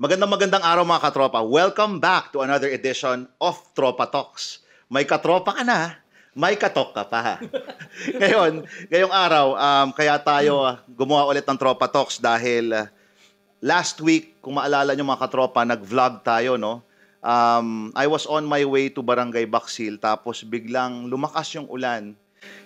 Magandang araw mga katropa. Welcome back to another edition of Tropa Talks. May katropa ka na, may katok ka pa. ngayong araw, kaya tayo gumawa ulit ng Tropa Talks dahil last week, kung maalala nyo mga katropa, nag-vlog tayo, no? I was on my way to Barangay Baksil, tapos biglang lumakas yung ulan.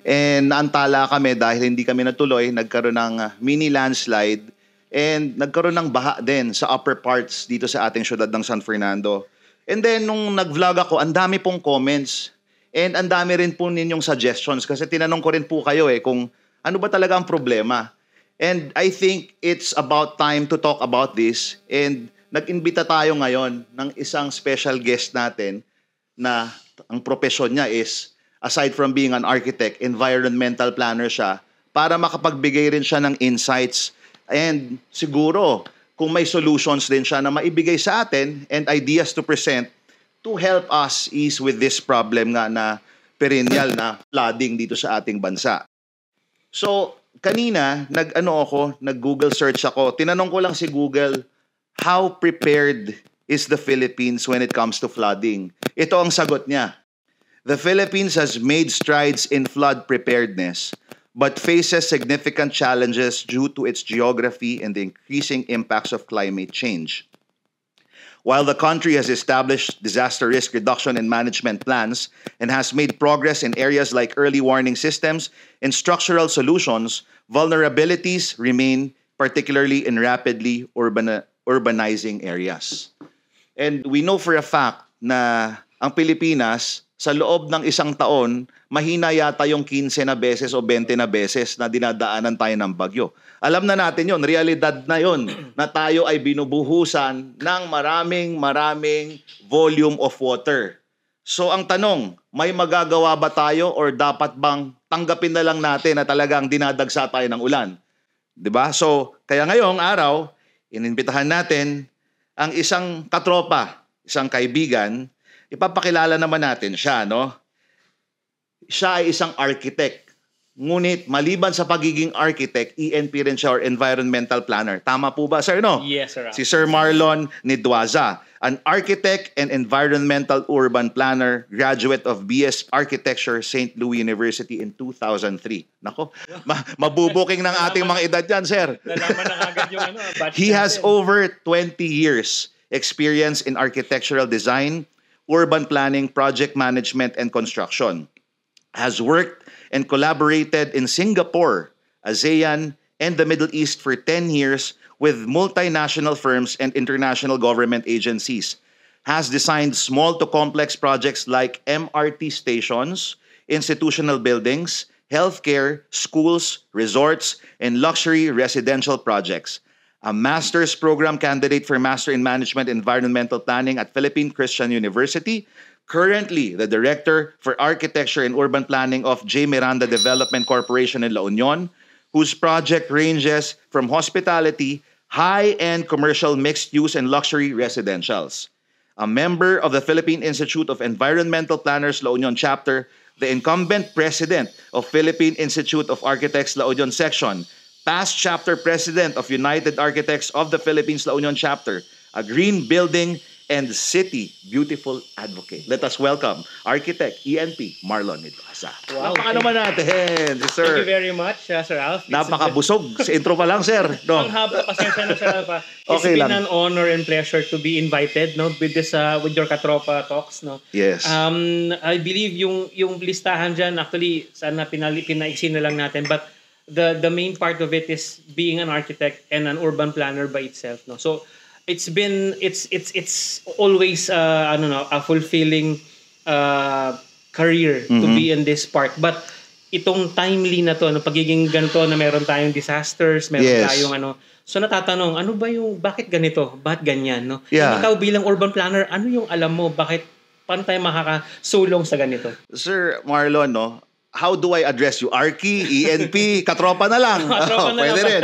And naantala kami dahil hindi kami natuloy, nagkaroon ng mini landslide. And nagkaroon ng baha din sa upper parts dito sa ating syudad ng San Fernando. And then, nung nag-vlog ako, ang dami pong comments. And ang dami rin po ninyong suggestions. Kasi tinanong ko rin po kayo kung ano ba talaga ang problema. And I think it's about time to talk about this. And nag-imbita tayo ngayon ng isang special guest natin na ang profesyon niya is, aside from being an architect, environmental planner siya, para makapagbigay rin siya ng insights. And siguro, kung may solutions din siya na maibigay sa atin and ideas to present to help us ease with this problem nga na perennial na flooding dito sa ating bansa. So, kanina, nag-Google search ako. Tinanong ko lang si Google, how prepared is the Philippines when it comes to flooding? Ito ang sagot niya. The Philippines has made strides in flood preparedness, but faces significant challenges due to its geography and the increasing impacts of climate change. While the country has established disaster risk reduction and management plans and has made progress in areas like early warning systems and structural solutions, vulnerabilities remain, particularly in rapidly urbanizing areas. And we know for a fact na ang Pilipinas, sa loob ng isang taon, mahina yata yung 15 na beses o 20 na beses na dinadaanan tayo ng bagyo. Alam na natin yon, realidad na yon, na tayo ay binubuhusan ng maraming volume of water. So ang tanong, may magagawa ba tayo or dapat bang tanggapin na lang natin na talagang dinadagsa tayo ng ulan? 'Di ba? So kaya ngayong araw, inimbitahan natin ang isang katropa, isang kaibigan. Ipapakilala naman natin siya, no? Siya ay isang architect. Ngunit maliban sa pagiging architect, ENP rin siya or environmental planner. Tama po ba, sir, no? Yes, sir. Si Sir Marlon Nidwaza, an architect and environmental urban planner, graduate of BS Architecture, St. Louis University in 2003. Nako, mabubuking ng ating mga edad yan, sir. Nalaman na agad yung He has over 20 years experience in architectural design, urban planning, project management, and construction. Has worked and collaborated in Singapore, ASEAN, and the Middle East for 10 years with multinational firms and international government agencies. Has designed small to complex projects like MRT stations, institutional buildings, healthcare, schools, resorts, and luxury residential projects. A master's program candidate for Master in Management Environmental Planning at Philippine Christian University. Currently, the Director for Architecture and Urban Planning of J. Miranda Development Corporation in La Union, whose project ranges from hospitality, high-end commercial mixed-use and luxury residentials. A member of the Philippine Institute of Environmental Planners La Union Chapter, the incumbent President of Philippine Institute of Architects La Union Section, past chapter president of United Architects of the Philippines La Union Chapter, a green building and city beautiful advocate. Let us welcome architect ENP Marlon Nidwaza. Wow. Napaka naman natin, sir. Thank you very much, Sir Alf. Napakabusog sa intro pa lang, sir. No? Ang haba, pasensya na, Sir Alf. It's Okay been lang. an honor and pleasure to be invited, no, with this with your Katropa Talks, no. Yes. I believe yung listahan diyan, actually sana pinaiksi na lang natin, but the main part of it is being an architect and an urban planner by itself, no. So it's always a fulfilling career to be in this part, but itong timely na to, pagiging ganito na meron tayong disasters, meron tayong so natatanong, bakit ganito, bakit ganyan, no? Yeah. Ikaw bilang urban planner, ano yung alam mo, paano tayo makakasulong sa ganito? Sir Marlon, no? How do I address you? Arky, ENP, katropa na lang. Katropa na Pwede lang. rin.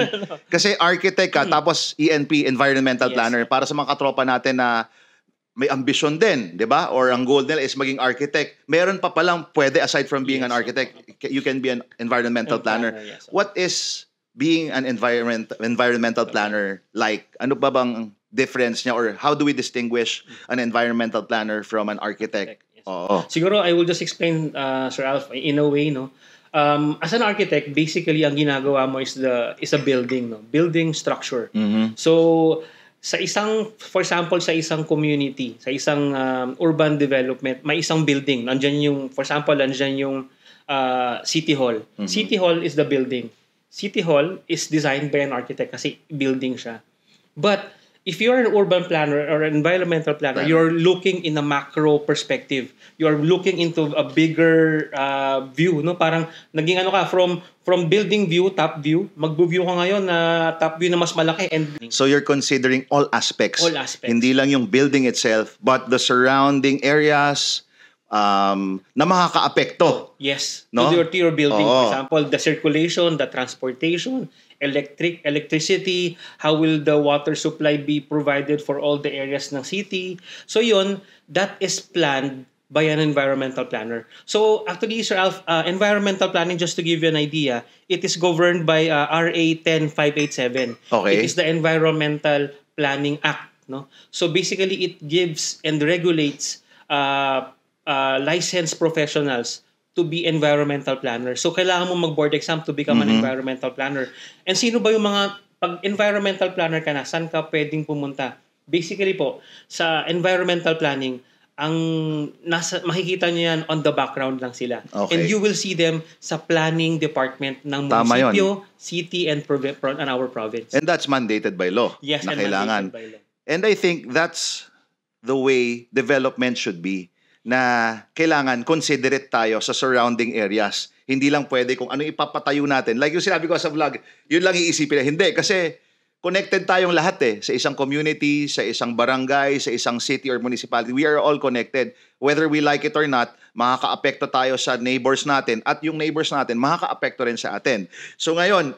Kasi architect ka, tapos ENP, environmental planner. Para sa mga katropa natin na may ambition din, di ba? Or ang goal nila is maging architect. Meron pa palang pwede, aside from being an architect, you can be an environmental planner. Yes. What is being an environmental planner like? Ano ba bang difference niya, or how do we distinguish an environmental planner from an architect? Yes. Oo. Siguro I will just explain, Sir Alf, in a way, no. As an architect, basically ang ginagawa mo is a building, no, building structure. So sa for example, sa isang community, sa isang urban development, may isang building. For example, nandiyan yung City Hall. City Hall is the building. City Hall is designed by an architect kasi building siya. But if you're an urban planner or an environmental planner, you're looking in a macro perspective. You're looking into a bigger view, no? Parang naging from building view, top view, mag-view ka ngayon na top view na mas malaki. And So you're considering all aspects. All aspects. Hindi lang yung building itself, but the surrounding areas na makakaapekto. yes, No? to your building. Oo. For example, the circulation, the transportation, electricity, how will the water supply be provided for all the areas ng city. So yun, that is planned by an environmental planner. So actually, Sir Alf, environmental planning, just to give you an idea, it is governed by RA 10587. Okay. It is the Environmental Planning Act. No? So basically, it gives and regulates licensed professionals to be environmental planners. So kailangan mo mag-board exam to become an environmental planner. And sino ba yung pag environmental planner ka na, saan ka pwedeng pumunta? Basically po, sa environmental planning, makikita niyo yan on the background lang sila. Okay. And you will see them sa planning department ng Tama munisipyo, city, and our province. And that's mandated by law. Yes, na and kailangan. mandated by law. And I think that's the way development should be, na kailangan considerate tayo sa surrounding areas. Hindi lang pwede kung ano ipapatayo natin. Like yung sinabi ko sa vlog, yun lang iisipin na. Hindi, kasi connected tayong lahat sa isang community, sa isang barangay, sa isang city or municipality. We are all connected. Whether we like it or not, makaka-apekto tayo sa neighbors natin at yung neighbors natin, makaka-apekto rin sa atin. So ngayon,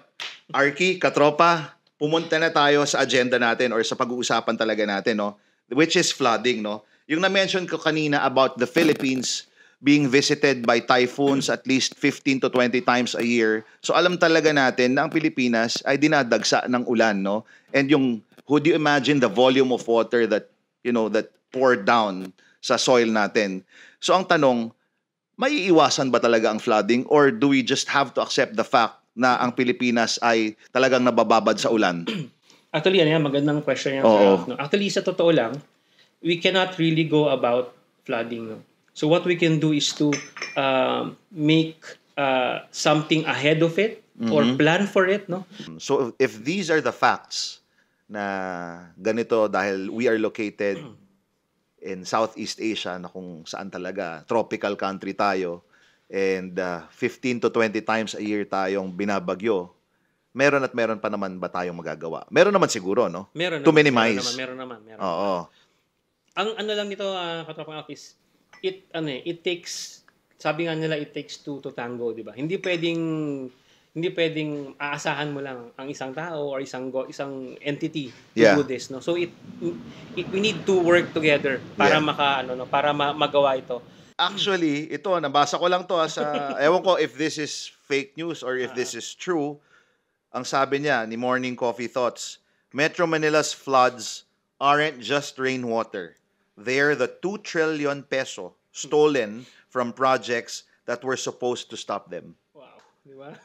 Arky, katropa, pumunta na tayo sa agenda natin or sa pag-uusapan talaga natin, no? Which is flooding, no? Yung na-mention ko kanina about the Philippines being visited by typhoons at least 15 to 20 times a year. So alam talaga natin na ang Pilipinas ay dinadagsa ng ulan, no? And would you imagine the volume of water that, that poured down sa soil natin? So ang tanong, maiiwasan ba talaga ang flooding, or do we just have to accept the fact na ang Pilipinas ay talagang nabababad sa ulan? Actually, magandang question yan. No? Actually, sa totoo lang, we cannot really go about flooding. No? So what we can do is to make something ahead of it or plan for it. No? So if these are the facts na ganito, dahil we are located in Southeast Asia na kung saan talaga tropical country tayo, and 15 to 20 times a year tayong binabagyo, meron pa naman ba tayong magagawa? Meron naman siguro, no? Meron to naman, minimize. Meron naman. Oo. Ang lang nito, katropang Alpis, it takes, sabi nga nila, it takes two to tango, di ba? Hindi pwedeng aasahan mo lang ang isang tao or isang entity to do this, no? So we need to work together para para magawa ito. Actually, ito, nabasa ko lang to sa, ewan ko if this is fake news or if this is true. Ang sabi niya ni Morning Coffee Thoughts, Metro Manila's floods aren't just rainwater. They're the 2 trillion peso stolen from projects that were supposed to stop them. Wow, di ba?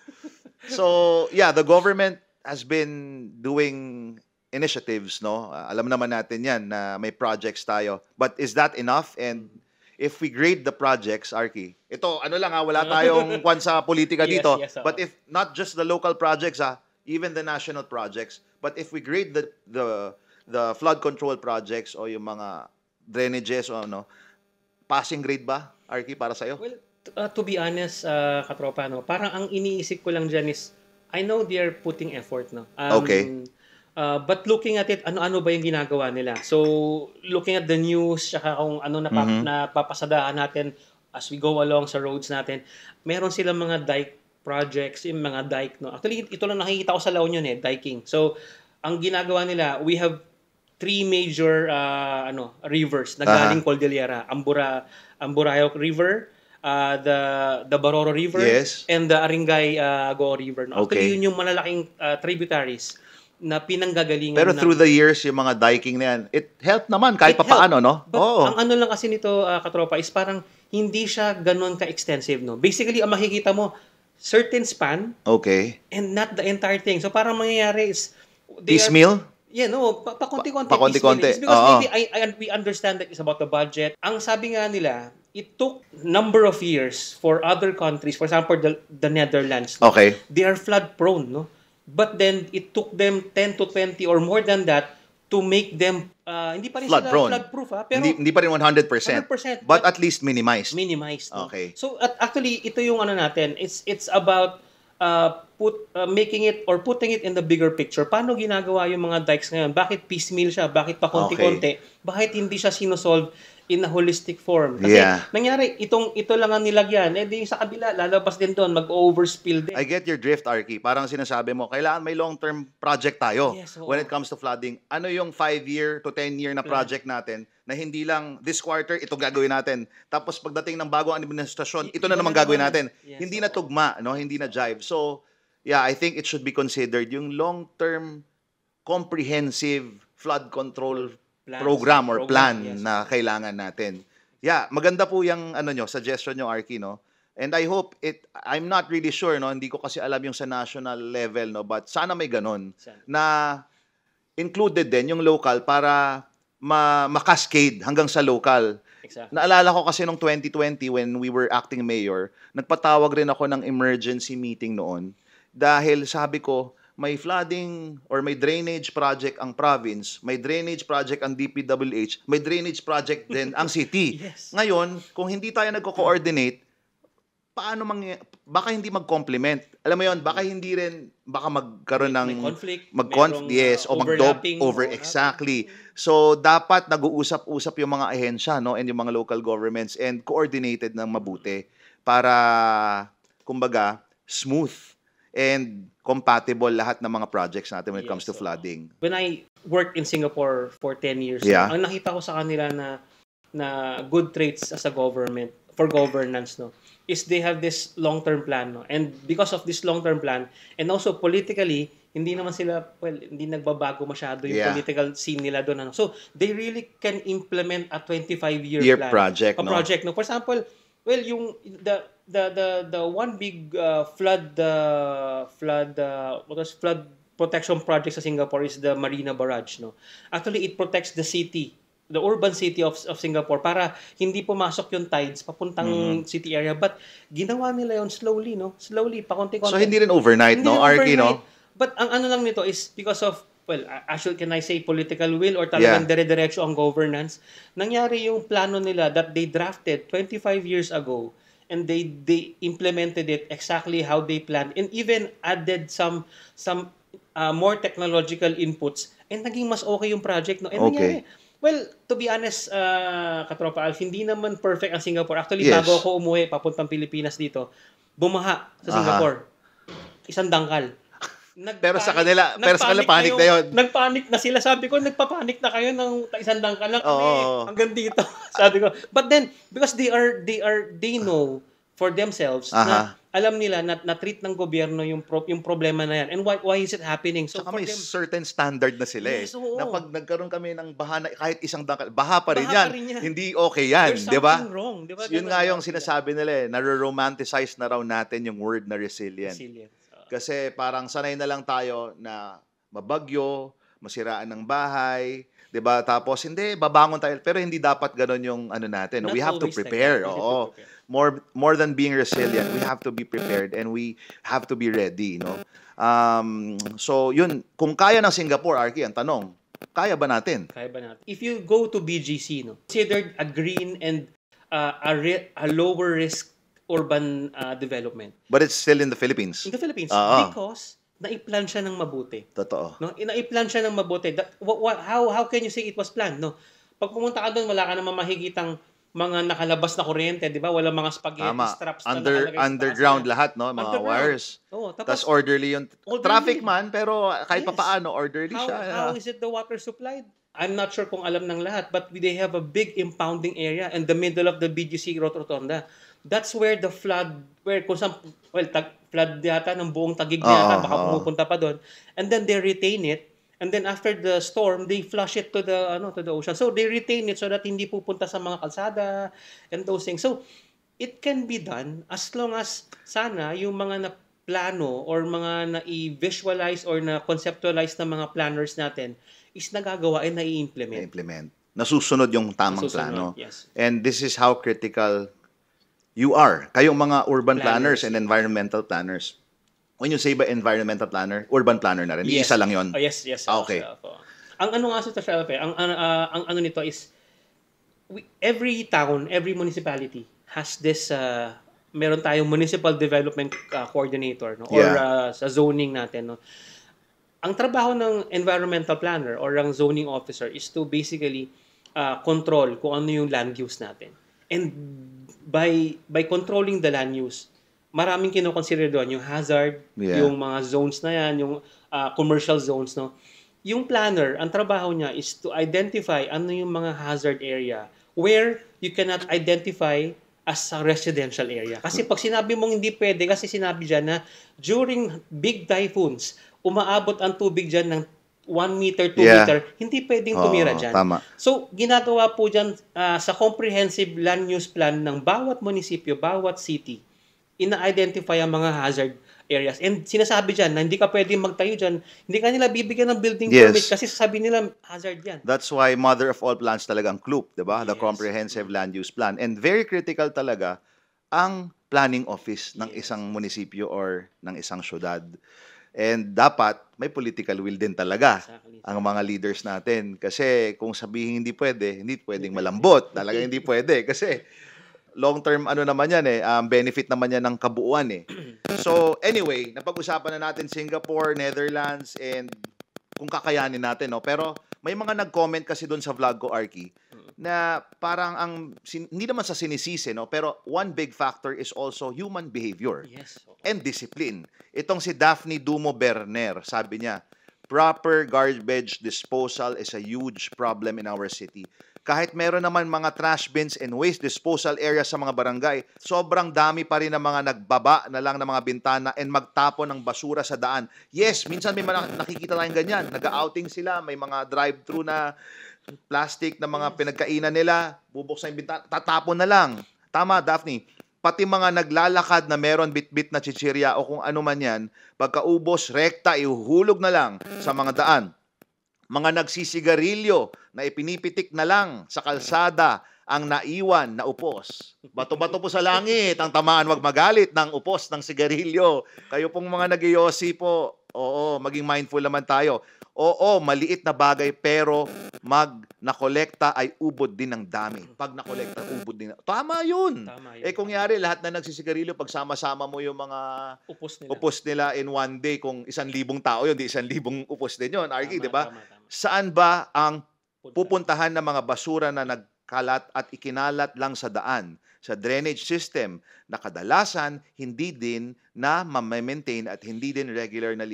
So, yeah, the government has been doing initiatives, no? Alam naman natin yan na may projects tayo. But is that enough? And if we grade the projects, Arky, ito, wala tayong kwan sa politika dito. Yes, but if not just the local projects, even the national projects, but if we grade the flood control projects o yung mga drainages o passing grade ba, Arky, para sa'yo? Well, to be honest, katropa, no, parang ang iniisip ko lang dyan is, I know they're putting effort, no? Okay. But looking at it, ano ba yung ginagawa nila? So, looking at the news, saka kung ano napapasadahan natin as we go along sa roads natin, meron silang mga dike projects, yung mga dike, no? Actually, ito lang nakikita ko sa La Union, diking. So, ang ginagawa nila, we have 3 major rivers na galing Cordillera. Amburayok River, the Baroro River, yes, and the Aringay Go River. No? Actually, okay, yun yung malalaking tributaries na pinanggagalingan Pero through the years, yung mga diking na yan, it helped naman kahit It papaano, no? But Oo. ang ano lang kasi nito, katropa, is parang hindi siya ganun ka-extensive, no? Basically, ang makikita mo, certain span Okay. and not the entire thing. So parang mangyayari is Piecemeal? Yeah, no, pakonti-konti. Pakonti-konti. It's because Oo. maybe we understand that it's about the budget. Ang sabi nga nila, it took number of years for other countries, for example, the Netherlands. No? Okay. They are flood prone, no? But then it took them 10 to 20 or more than that to make them hindi pa rin Flood sila prone. flood proof, pero Hindi pa rin 100%. 100%, But at least minimized. minimized. No? Okay. So actually ito yung ano natin, it's about making it or putting it in the bigger picture. Paano ginagawa yung mga dikes ngayon? Bakit piecemeal siya? Bakit pa konti-konti? Bakit hindi siya sinosolve in a holistic form? Kasi nangyari, ito lang ang nilagyan. Eh di sa kabila, lalabas din doon, mag-overspill din. I get your drift, Arky. Parang sinasabi mo, kailangan may long-term project tayo when it comes to flooding. Ano yung 5-year to 10-year na project natin na hindi lang this quarter, ito gagawin natin. Tapos pagdating ng bagong administrasyon, ito na naman gagawin natin. Hindi na tugma, no? Hindi na jive. So, yeah, I think it should be considered yung long-term comprehensive flood control program or plan na kailangan natin. Yeah, maganda po yung suggestion nyo, Arky, no? And I hope I'm not really sure, no? Hindi ko kasi alam yung sa national level, no? But sana may ganon na included din yung local para ma-cascade hanggang sa local. Exactly. Naalala ko kasi nung 2020 when we were acting mayor, nagpatawag rin ako ng emergency meeting noon dahil sabi ko, may flooding or may drainage project ang province, may drainage project ang DPWH, may drainage project din ang city. Yes. Ngayon, kung hindi tayo nagko-coordinate, baka hindi mag-complement. Alam mo 'yon, baka hindi rin magkaroon ng conflict, exactly. So dapat nag-uusap-usap yung mga ahensya, no, and yung mga local governments and coordinated ng mabuti para kumbaga smooth and compatible lahat ng mga projects natin when it comes to flooding. When I worked in Singapore for 10 years, ang nakita ko sa kanila na good traits as a government for governance, no, is they have this long-term plan, no, and because of this long-term plan and also politically hindi naman sila hindi nagbabago masyado yung political scene nila doon, ano. So they really can implement a 25-year plan project, no. For example, yung the one big flood protection project sa Singapore is the Marina Barrage, no. Actually, it protects the city, the urban city of Singapore para hindi pumasok yung tides papuntang city area, but ginawa nila yon slowly, no. Slowly, pakonti-konti. So hindi rin overnight, no, Arky, no. But ang ano lang nito is because of actually, can I say political will or talagang dire-diretso ang governance? Nangyari yung plano nila that they drafted 25 years ago and they implemented it exactly how they planned and even added some more technological inputs and naging mas okay yung project, no? And nangyari, to be honest, Katropa Alf, hindi naman perfect ang Singapore. Actually, bago ako umuwi papuntang Pilipinas dito, bumaha sa Singapore. Isang dangkal. Pero sa kanila panic na yun. Nagpanic na sila. Sabi ko, nagpapanik na kayo ng isang dangkal lang kami hanggang dito. Sabi ko. But then, because they know for themselves na alam nila na treat ng gobyerno yung problema na yan. And why is it happening? So may certain standard na sila Yes, na pag nagkaroon kami ng baha na kahit isang dangkal, baha pa rin yan. Hindi okay yan, di ba? There's something wrong, di ba? Yun nga yung sinasabi nila nare-romanticize na raw natin yung word na resilient. Kasi parang sanay na lang tayo na mabagyo, masiraan ng bahay, 'di ba? Tapos hindi babangon tayo, pero hindi dapat ganoon yung natin. We have to prepare. More than being resilient, we have to be prepared and we have to be ready, no? So yun, kung kaya ng Singapore, Arky, ang tanong, kaya ba natin? Kaya ba natin? If you go to BGC, no, considered a green and a lower risk urban development. But it's still in the Philippines. In the Philippines. Because naiplan siya ng mabuti. Totoo. No? Naiplan siya ng mabuti. How can you say it was planned? No? Pag pumunta ka doon, wala ka naman makikitang mga nakalabas na kuryente, di ba? Wala mga spaghetti straps na nakalagay sa underground lahat, no? Mga wires. Tapos orderly yung traffic man, pero kahit papaano, orderly siya. How is it the water supplied? I'm not sure kung alam ng lahat, but they have a big impounding area in the middle of the BGC Rotonda. That's where the flood, flood yata ng buong Taguig yata, baka pumupunta pa doon. And then they retain it and then after the storm, they flush it to the ocean. So they retain it so that hindi pupunta sa mga kalsada and those things. So it can be done as long as sana yung mga na plano or mga na-visualize or na-conceptualize ng mga planners natin is nagagawa and Na-implement. Nasusunod yung tamang plano. Yes. And this is how critical you are. Kayong mga urban planners and environmental planners. When you say ba environmental planner, urban planner na rin. Yes. Isa lang yun. Yes. Okay. Ang ano nga sa ang ano nito is every town, every municipality has this meron tayong municipal development coordinator, no, or sa zoning natin, no. Ang trabaho ng environmental planner or ang zoning officer is to basically control kung ano yung land use natin. And by controlling the land use, maraming kino-consider doon yung hazard, yung mga zones na yan, yung commercial zones, no. Yung planner, ang trabaho niya is to identify ano yung mga hazard area where you cannot identify as a residential area. Kasi pag sinabi mong hindi pwede, kasi sinabi dyan na during big typhoons, umaabot ang tubig dyan ng 1 meter, 2 meter, hindi pwedeng tumira dyan. Tama. So, ginagawa po dyan sa comprehensive land use plan ng bawat munisipyo, bawat city, ina-identify ang mga hazard areas. And sinasabi dyan na hindi ka pwedeng magtayo dyan, hindi ka nila bibigyan ng building permit kasi sasabi nila hazard yan. That's why mother of all plans talaga ang CLUP, di ba? The Comprehensive Land Use Plan. And very critical talaga ang planning office ng isang munisipyo or ng isang syudad. And dapat may political will din talaga ang mga leaders natin. Kasi kung sabihin hindi pwedeng malambot. Talaga hindi pwede. Kasi long-term naman yan benefit naman yan ng kabuuan So anyway, napag-usapan na natin Singapore, Netherlands, and kung kakayanin natin. No? Pero may mga nag-comment kasi doon sa vlog ko, Arky, na parang hindi naman sa sinisisi, no? Pero one big factor is also human behavior and discipline. Itong si Daphne Dumo Berner, sabi niya, proper garbage disposal is a huge problem in our city. Kahit meron naman mga trash bins and waste disposal areas sa mga barangay, sobrang dami pa rin ng mga nagbaba na lang ng mga bintana and magtapon ng basura sa daan. Yes, minsan may nakikita tayong ganyan. Nag-outing sila, may mga drive-thru na plastic na mga pinagkainan nila, bubuksan yung bintana, tatapon na lang. Tama, Daphne. Pati mga naglalakad na meron bit-bit na chichirya o kung ano man yan, pagkaubos, rekta, ihuhulog na lang sa mga daan. Mga nagsisigarilyo na ipinipitik na lang sa kalsada ang naiwan na upos. Bato-bato po sa langit ang tamaan, wag magalit ng upos ng sigarilyo. Kayo pong mga nag-iossi po, maging mindful naman tayo. Maliit na bagay pero nakolekta ay ubod din ng dami. Pag nakolekta, ubod din. Tama yun. Kung yari, lahat na nagsisigarilyo, pagsama-sama mo yung mga upos nila in one day, kung 1,000 tao yun, di 1,000 upos din yun. Arky, di ba? Saan ba ang pupuntahan ng mga basura na nagkalat at ikinalat lang sa daan? Sa drainage system na kadalasan hindi din na ma-maintain at hindi din regular na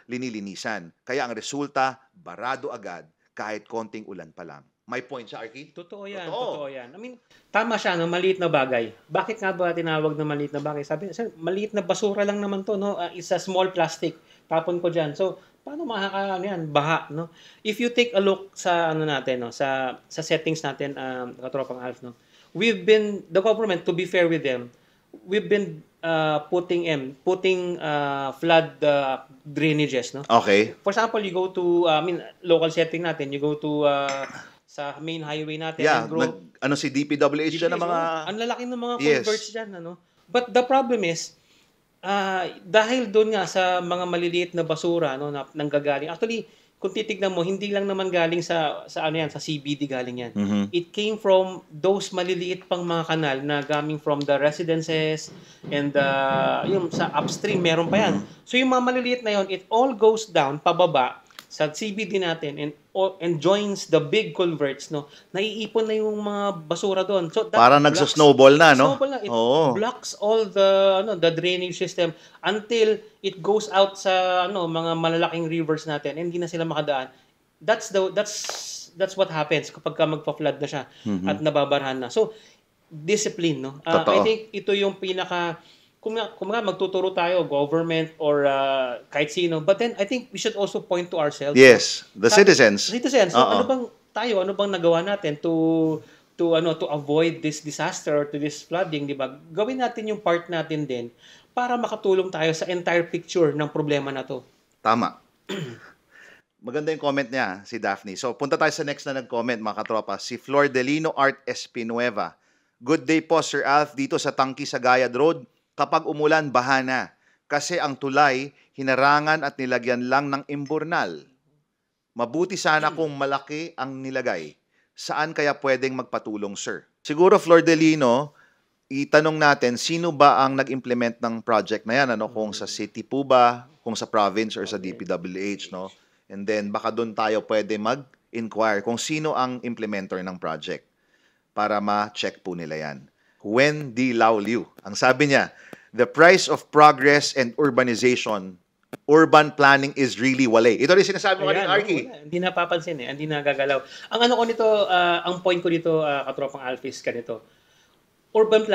linilinisan. Kaya ang resulta, barado agad kahit konting ulan pa lang. May point siya, Arky? Totoo yan. I mean, tama siya, no? Maliit na bagay. Bakit nga ba tinawag na maliit na bagay? Sabi, sir, maliit na basura lang naman to, no? It's a small plastic. Tapon ko dyan. So, paano baha, no? If you take a look sa natin, no? Sa settings natin, Katropang Alf, no? The government, to be fair with them, we've been putting flood drainages, no? Okay. For example, you go to, local setting natin, you go to sa main highway natin. Yeah, si DPWH dyan na mga... Ang lalaki ng mga culverts dyan, ano? But the problem is, dahil doon nga sa mga maliliit na basura, no, na nanggagaling, actually, kung titignan mo, hindi lang naman galing sa CBD galing yan. Mm-hmm. It came from those maliliit pang mga kanal na coming from the residences and yung sa upstream, meron pa yan. So yung mga maliliit na yon, it all goes down, pababa, sa CBD natin and joins the big culverts, no? Naiipon na yung mga basura doon. So parang nagso-snowball na, no? Snowball na. It blocks all the drainage system until it goes out sa mga malalaking rivers natin and hindi na sila makadaan. That's what happens kapag magpa-flood na siya at nababarahan na. So discipline, no? I think ito yung pinaka kung magtuturo tayo, government or kahit sino, but then I think we should also point to ourselves. Yes, the citizens. Citizens. So, ano bang nagawa natin to avoid this disaster or to this flooding, di ba? Gawin natin yung part natin din para makatulong tayo sa entire picture ng problema na to. Tama. Maganda yung comment niya, si Daphne. So, punta tayo sa next na nag-comment, mga katropa. Si Flor Delino Art Espinueva. Good day po, Sir Alf, dito sa Tangki sa Gayad Road. Kapag umulan, baha na. Kasi ang tulay, hinarangan at nilagyan lang ng imburnal. Mabuti sana kung malaki ang nilagay. Saan kaya pwedeng magpatulong, sir? Siguro, Flor Delino, itanong natin, sino ba ang nag-implement ng project na yan? Ano? Kung sa city po ba, kung sa province or sa DPWH, no? And then, baka doon tayo pwede mag-inquire kung sino ang implementer ng project para ma-check po nila yan. Wendy Lau Liu. Ang sabi niya, the price of progress and urbanization, urban planning is really wale. Ito rin sinasabi mo kanina, Arky. Hindi napapansin hindi nagagalaw. Ang ano ko nito, ang point ko dito, katropang Alphys, ganito. Urban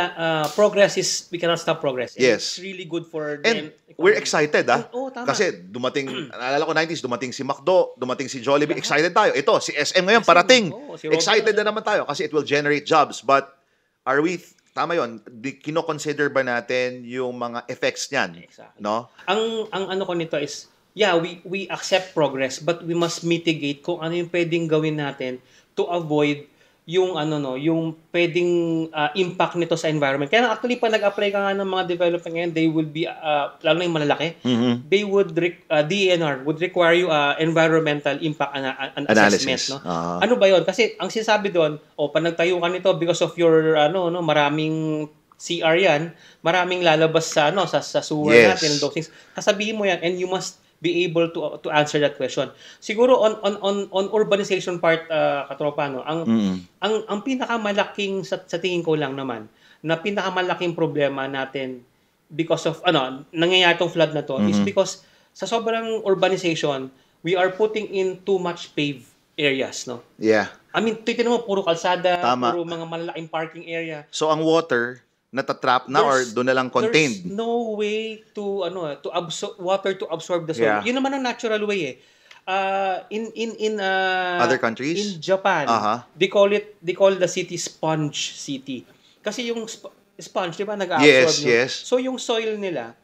progress is, we cannot stop progress. And yes. It's really good for and we're excited, tama. Kasi dumating, naalala ko 90s, dumating si McDo, dumating si Jollibee, excited tayo. Ito, si SM ngayon, parating. Si excited na naman tayo kasi it will generate jobs. But are we, tama yun, kino-consider ba natin yung mga effects niyan? Exactly. No? Ang ano ko nito is, we accept progress, but we must mitigate kung ano yung pwedeng gawin natin to avoid yung yung pwedeng impact nito sa environment. Kaya actually pag nag-apply ka nga ng mga development ngayon, they will be lalo na yung malalaki. Mm-hmm. They would DENR would require you environmental impact assessment, no? Ano ba 'yon? Kasi ang sinasabi doon, pag nagtayo ka nito because of your maraming CR yan, maraming lalabas sa sa sewer natin and those things. Kasabihin mo yan and you must be able to answer that question. Siguro on urbanization part, katropa, no, ang pinakamalaking sa tingin ko lang naman na pinakamalaking problema natin because of nangyayari tong flood na to is because sa sobrang urbanization, we are putting in too much paved areas, no? Yeah. I mean, tignan mo puro kalsada, tama. Puro mga malalaking parking area. So ang water natatrap na or doon na lang contained. There's no way to water to absorb the soil. Yun naman ang natural way in other countries, in Japan, they call the city sponge city. Kasi yung sponge, 'di ba, nag-absorb yes. So yung soil nila,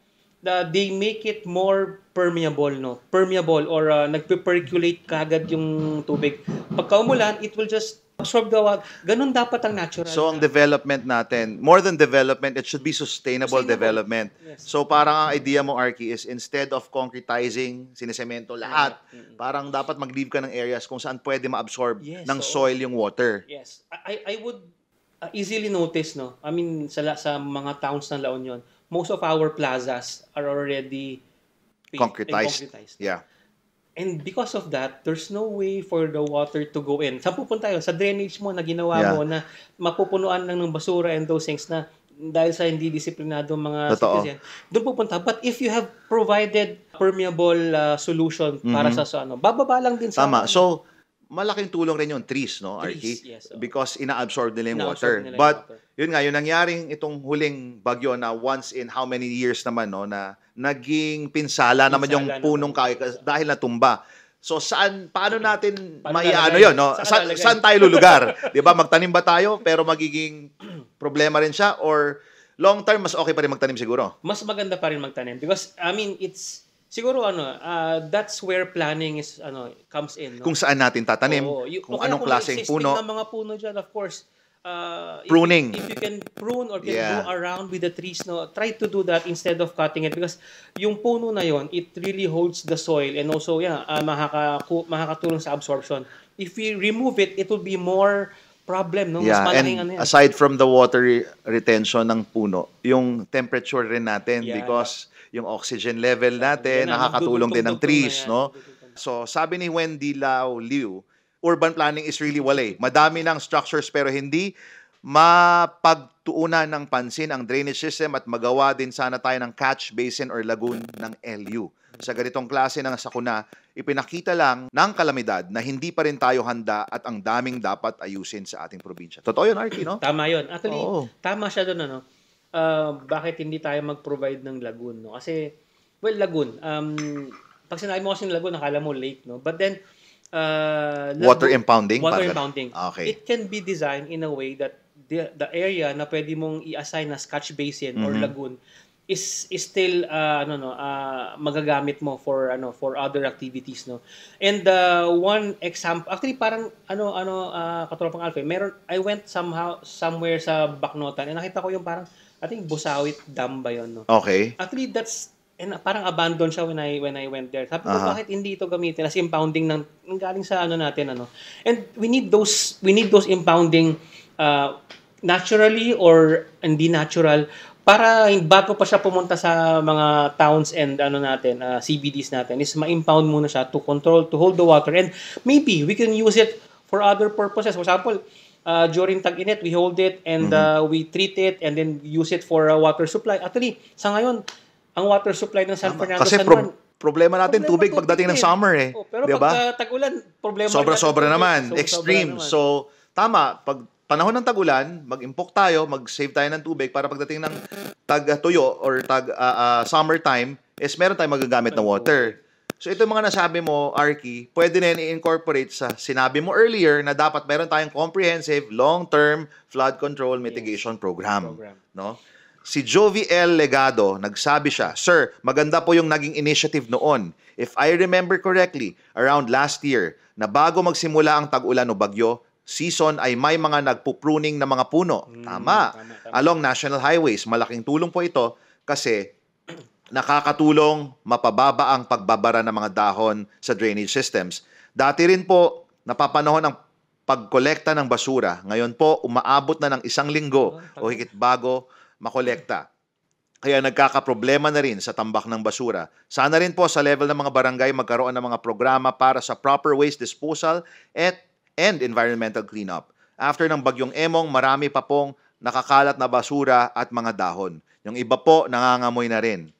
they make it more permeable or nagpe-percolate kagad yung tubig. Pagka umulan, it will just absorb the water. Ganun dapat ang natural. So, ang development natin, more than development, it should be sustainable development. Yes. So, parang ang idea mo, Arky, is instead of concretizing, sinisemento lahat, parang dapat mag-leave ka ng areas kung saan pwede ma-absorb ng soil yung water. Yes. I would easily notice, no? I mean, sa mga towns ng La Union, most of our plazas are already concretized. Yeah. And because of that, there's no way for the water to go in. Saan pupunta yun? Sa drainage mo na ginawa mo na mapupunuan lang ng basura and those things na dahil sa hindi disiplinado mga citizen, doon pupunta. But if you have provided permeable solution para sa bababa lang din sa... Tama. So, malaking tulong rin yung trees, no, Arky? Yes, because ina-absorb nila yung water. But, yun nga, yung nangyaring itong huling bagyo na once in how many years naman, no, na naging pinsala naman yung punong kahoy dahil natumba. So, paano natin maiano yun, no? Saan tayo lulugar? Di ba? Magtanim ba tayo, pero magiging problema rin siya? Or long term, mas okay pa rin magtanim siguro? Mas maganda pa rin magtanim. Because, I mean, it's siguro that's where planning is comes in, no? Kung saan natin tatanim, kung anong klaseng puno. Ng mga puno dyan, of course, pruning. If you can prune or can go around with the trees, no, try to do that instead of cutting it because yung puno na yon, it really holds the soil and also makakatulong sa absorption. If we remove it, it will be more problem, no? Mas malaking aside from the water retention ng puno, yung temperature rin natin because yung oxygen level natin nakakatulong din ng trees, no? So sabi ni Wendy Lau Liu, urban planning is really wale. Madami ng structures pero hindi mapagtuunan ng pansin ang drainage system at magawa din sana tayo ng catch basin or lagoon ng LU. Sa ganitong klase ng sakuna, ipinakita lang ng kalamidad na hindi pa rin tayo handa at ang daming dapat ayusin sa ating probinsya. Totoo yun, Arky, no? Tama yun. Actually, tama siya doon, bakit hindi tayo mag-provide ng lagoon, no? Kasi, well, lagoon, pag sinabi mo kasi ng lagoon, nakala mo lake, no? But then, Water impounding? water impounding. Okay. It can be designed in a way that the area na pwede mong i-assign na catch basin or lagoon is still magagamit mo for other activities, no. And one example, actually parang katropang Alfie, I went somewhere sa Bacnotan and nakita ko yung parang I think Busawit Dam ba yun, no. Okay. Actually parang abandoned siya when I went there. Sabi ko, bakit hindi ito gamitin as impounding ng galing sa natin. And we need those impounding naturally or hindi natural para bago pa siya pumunta sa mga towns and CBDs natin is ma-impound muna siya to hold the water, and maybe we can use it for other purposes. For example, during tag-init, we hold it and we treat it and then use it for water supply. Actually, sa ngayon, ang water supply ng San Fernando, Kasi San Juan, problema natin tubig pagdating ng summer eh. Pero diba? pag tag-ulan, problema Sobra-sobra naman. Sobra-sobra Extreme. naman. So, tama. Pag panahon ng tag-ulan, mag-impok tayo, mag-save tayo ng tubig para pagdating ng tag-tuyo or summertime, is meron tayong magagamit na water. So, ito mga nasabi mo, Arky, pwede na i-incorporate sa sinabi mo earlier na dapat meron tayong comprehensive, long-term flood control mitigation program. No? Si Jovi L. Legado, nagsabi siya, Sir, maganda po yung naging initiative noon. If I remember correctly, around last year, na bago magsimula ang tag-ulan o bagyo, season ay may mga nagpupruning na mga puno. Tama. Along national highways, malaking tulong po ito kasi nakakatulong mapababa ang pagbabara ng mga dahon sa drainage systems. Dati rin po, napapanahon ang pagkolekta ng basura. Ngayon po, umaabot na ng 1 linggo o higit bago makolekta. Kaya nagkakaproblema na rin sa tambak ng basura. Sana rin po sa level ng mga barangay magkaroon ng mga programa para sa proper waste disposal and environmental cleanup. After ng bagyong Emong, marami pa pong nakakalat na basura at mga dahon. Yung iba po, nangangamoy na rin.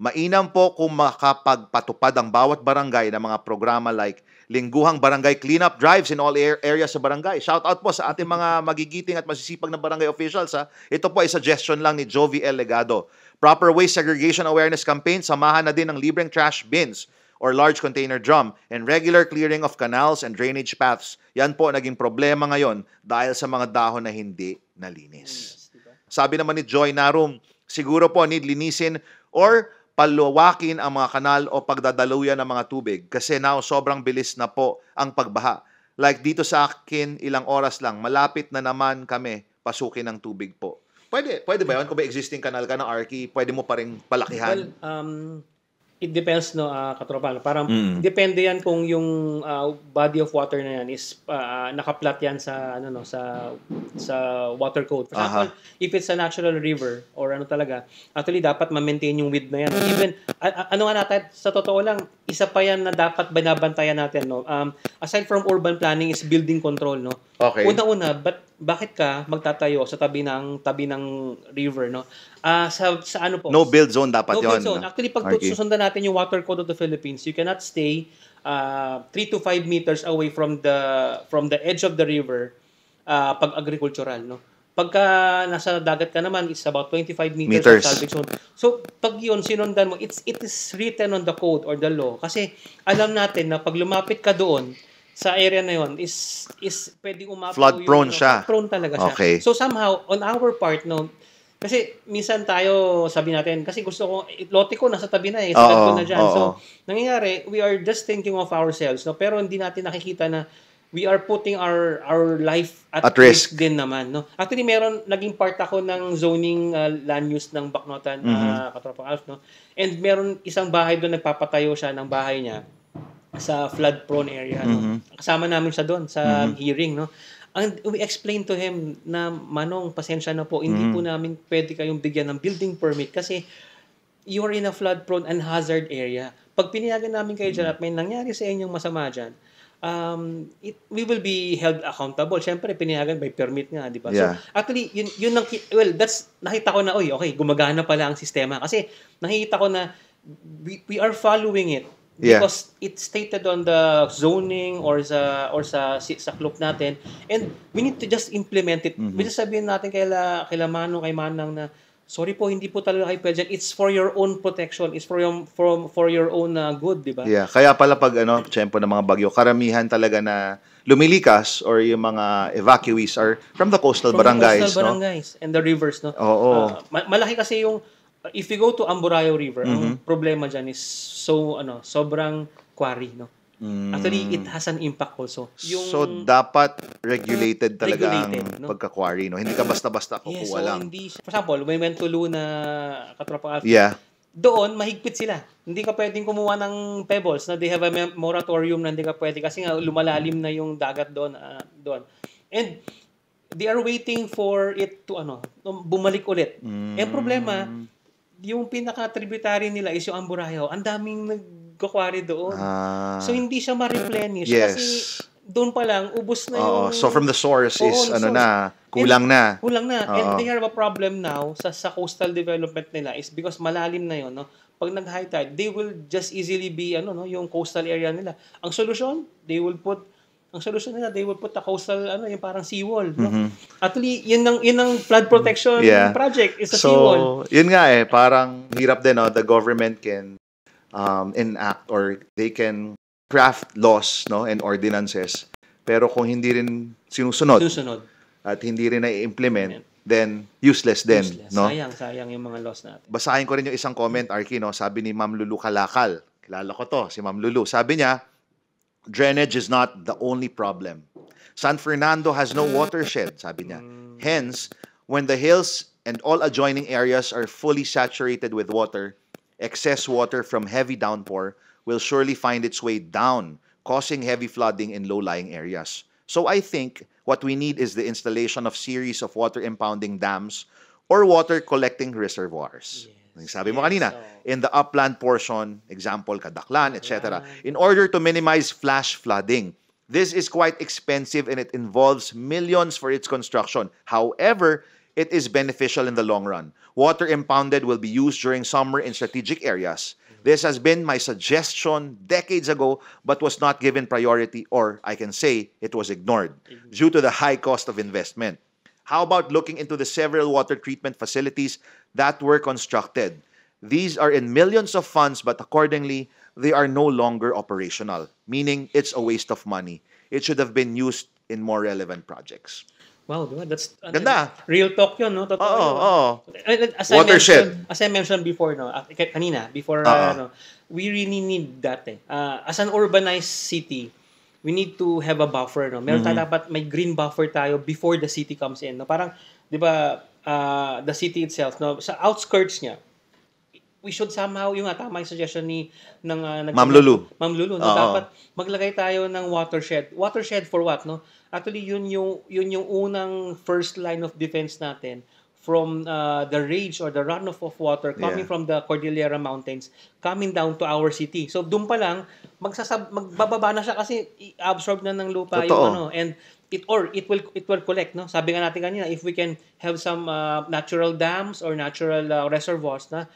Mainam po kung makapagpatupad ang bawat barangay ng mga programa like lingguhang barangay cleanup drives in all areas sa barangay. Shout out po sa ating mga magigiting at masisipag na barangay officials. Ito po ay suggestion lang ni Jovi L. Legado. Proper waste segregation awareness campaign, samahan na din ng libreng trash bins or large container drum and regular clearing of canals and drainage paths. Yan po naging problema ngayon dahil sa mga dahon na hindi nalinis. Sabi naman ni Joy Narum, siguro po need linisin or paluwakin ang mga kanal o pagdadaluyan ng mga tubig kasi now sobrang bilis na po ang pagbaha. Like dito sa akin, ilang oras lang, malapit na naman kami pasukin ng tubig po. Pwede ba yun? Kung may existing kanal ka ng Arky, pwede mo pa rin palakihan? Well, it depends, no, katropa. Parang depende yan kung yung body of water na yan is nakaplat yan sa sa water code. For example, if it's a natural river or talaga, actually dapat ma-maintain yung width na yan. Even natin, sa totoo lang, isa pa yan na dapat binabantayan natin, no. Aside from urban planning is building control, no. Okay. Una-una, bakit ka magtatayo sa tabi ng river, no? Sa ano po? No build zone dapat no yon. Build zone. Actually, pag susundan natin yung Water Code of the Philippines, you cannot stay 3 to 5 meters away from the edge of the river pag agricultural, no? Pagka nasa dagat ka naman, it's about 25 meters. Of salvage zone. So, pag yun, sinundan mo, it is written on the code or the law. Kasi alam natin na pag lumapit ka doon, sa area na yon is pwedeng umapit flood prone siya. Flood prone talaga siya. Okay. So somehow on our part, no, kasi minsan tayo sabi natin kasi gusto ko lote ko nasa tabi na sa kanto na diyan. So nangyayari, we are just thinking of ourselves, no, pero hindi natin nakikita na we are putting our life at risk din naman, no. Actually naging part ako ng zoning land use ng Bacnotan, Katropang Alf, no. And meron isang bahay doon, nagpapatayo siya ng bahay niya sa flood-prone area, no? Kasama namin siya doon sa hearing, no? And we explained to him na, Manong, pasensya na po, hindi po namin pwede kayong bigyan ng building permit kasi you are in a flood-prone and hazard area. Pag pinayagan namin kayo dyan at may nangyari sa inyong masama dyan, we will be held accountable. Siyempre, pinayagan by permit nga, di ba? Yeah. So, actually, nakita ko na, okay, gumagana pala ang sistema. Kasi, nakita ko na we are following it. Because it's stated on the zoning or sa CLOP natin, and we need to just implement it. Sabihin natin kay Manong, kay Manang na sorry po, hindi po talaga kayo pwede dyan. It's for your own protection. It's for your own good, di ba? Yeah, kaya pala pag tiyempo ng mga bagyo, karamihan talaga na lumilikas or yung mga evacuees are from the coastal From barangays, the coastal no? barangays and the rivers, no? Oo. Malaki kasi yung, if you go to Amburao River, ang problema dyan is sobrang quarry, no? Actually, it has an impact also. So, dapat regulated talaga Regulated, ang no? pagka-quarry, no? Hindi ka basta-basta Yes, kukuha lang. hindi siya. For example, we went to Luna, Katropang Alfie. Yeah. Doon, mahigpit sila. Hindi ka pwedeng kumuha ng pebbles na they have a moratorium na hindi ka pwede kasi nga lumalalim na yung dagat doon. And they are waiting for it to bumalik ulit. Ang problema, yung pinaka-tributary nila is yung Amburao. Ang daming nagkukwari doon. So, hindi siya ma-replenish. Yes. Kasi doon pa lang, ubos na yung... So, from the source is, kulang na. Kulang na. And they have a problem now sa coastal development nila is because malalim na yun, no? Pag nag-high tide, they will just easily be, yung coastal area nila. Ang solusyon, they will put a coastal, yung parang seawall, no? Actually, yun ang flood protection project is a seawall. So, yun nga parang hirap din, no? The government can enact or they can craft laws, no, and ordinances. Pero kung hindi rin sinusunod at hindi rin na-implement, then useless din, no? Sayang yung mga laws natin. Basahin ko rin yung isang comment, Arky, no? Sabi ni Ma'am Lulu Kalakal. Kilala ko to, si Ma'am Lulu. Sabi niya, drainage is not the only problem. San Fernando has no watershed, sabi niya. Hence, when the hills and all adjoining areas are fully saturated with water, excess water from heavy downpour will surely find its way down, causing heavy flooding in low-lying areas. So I think what we need is the installation of series of water impounding dams or water collecting reservoirs. Yes. Sabi mo kanina, in the upland portion, example, Kadaklan, etc., in order to minimize flash flooding. This is quite expensive and it involves millions for its construction. However, it is beneficial in the long run. Water impounded will be used during summer in strategic areas. This has been my suggestion decades ago but was not given priority, or I can say it was ignored due to the high cost of investment. How about looking into the several water treatment facilities that were constructed? These are in millions of funds but accordingly, they are no longer operational, meaning it's a waste of money. It should have been used in more relevant projects. Wow, diba? That's Ganda. Real talk yun, no? Totoo. Oo. Watershed. As I mentioned before, no? Kanina, before, we really need that. As an urbanized city, we need to have a buffer, no? Meron tayo dapat may green buffer tayo before the city comes in, no? Parang, di ba, the city itself, no? Sa outskirts niya, we should somehow, yung tama yung suggestion ng Ma'am Lulu. No? Dapat maglagay tayo ng watershed. Watershed for what, no? Actually, yun yung unang first line of defense natin from the rage or the runoff of water coming from the Cordillera Mountains coming down to our city. So, doon pa lang, magbababa na siya kasi i-absorb na ng lupa yung and it will collect, no? Sabi nga natin kanina, if we can have some natural dams or natural reservoirs na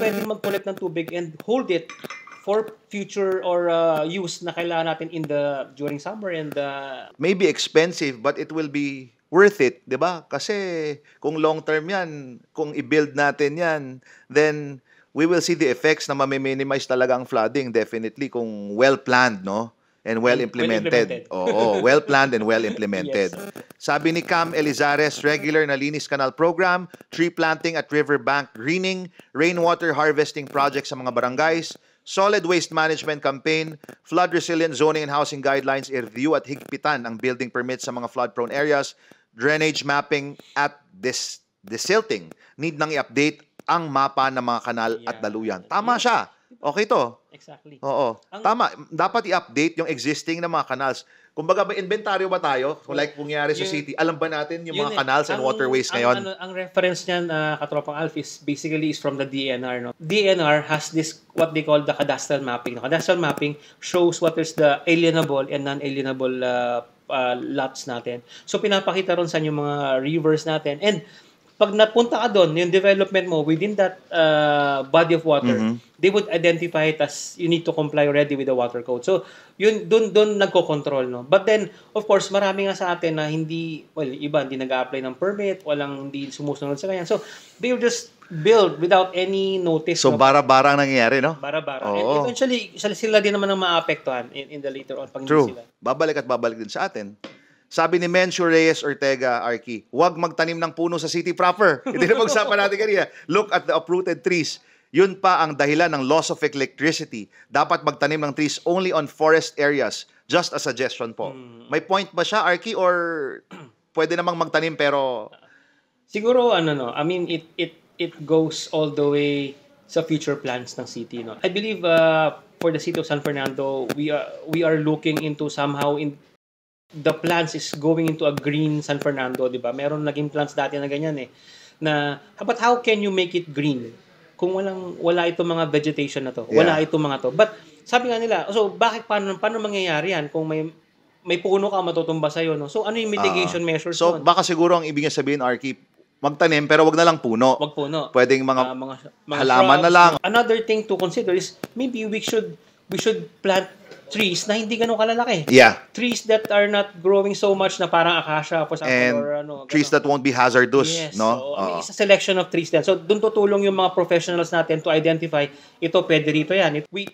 pwedeng mag-collect ng tubig and hold it for future or use na kailangan natin during summer and maybe expensive but it will be worth it, 'di ba? Kasi kung long term 'yan, kung i-build natin 'yan, then we will see the effects na ma-minimize talaga ang flooding definitely kung well planned, no? And well implemented. Oo, well planned and well implemented. Yes. Sabi ni Cam Elizares, regular na Linis Canal program, tree planting at riverbank greening, rainwater harvesting projects sa mga barangays, solid waste management campaign, flood resilient zoning and housing guidelines, i-review at higpitan ang building permits sa mga flood-prone areas, drainage mapping at desilting. Need nang i-update ang mapa ng mga kanal at daluyan. Tama siya. Okay to. Exactly. Oo. Tama. Dapat i-update yung existing na mga canals. Kumbaga, ba inventaryo ba tayo? Kung like nangyari sa city, alam ba natin yung mga canals and waterways ngayon? Ang reference niyan, Katropang Alf, is basically from the DNR. No? DNR has this, what they call the cadastral mapping. No? Cadastral mapping shows what is the alienable and non-alienable lots natin. So, pinapakita ron sa yung mga rivers natin. And, pag napunta ka doon, yung development mo within that body of water, they would identify it as you need to comply already with the water code. So, yun doon nagko-control, no? But then, of course, marami nga sa atin na iba hindi nag-a-apply ng permit, hindi sumusunod sa ganyan. So, they will just build without any notice. So, bara-bara ang nangyayari, no? Bara-bara. Oo. And eventually, sila din naman ang maapektuhan in the later on pag hindi True. sila. Babalik at babalik din sa atin. Sabi ni Mencio Reyes Ortega, Arky, huwag magtanim ng puno sa city proper. Hindi na pag-usapan natin kanina. Look at the uprooted trees. Yun pa ang dahilan ng loss of electricity. Dapat magtanim ng trees only on forest areas. Just a suggestion po. May point ba siya, Arky, or pwede namang magtanim pero... Siguro, I mean, it goes all the way sa future plans ng city, no? I believe for the city of San Fernando, we are looking into somehow the plans is going into a green San Fernando, di ba? Meron naging plans dati na ganyan but how can you make it green kung wala itong mga vegetation na to? Wala itong mga to. But sabi nga nila, so paano mangyayari yan kung may puno ka matutumba sa'yo, no? So ano yung mitigation measures So doon? baka siguro ang ibig niya sabihin, Arky, magtanim pero wag na lang puno. Wag puno. Pwedeng mga halaman shrubs, na lang. Another thing to consider is maybe we should plant trees na hindi ganun kalalaki. Yeah. Trees that are not growing so much na parang acacia, for example, And or trees that won't be hazardous, yes, no? So, I mean, it's a selection of trees din. So, doon tutulong yung mga professionals natin to identify, ito, pwede rito yan. We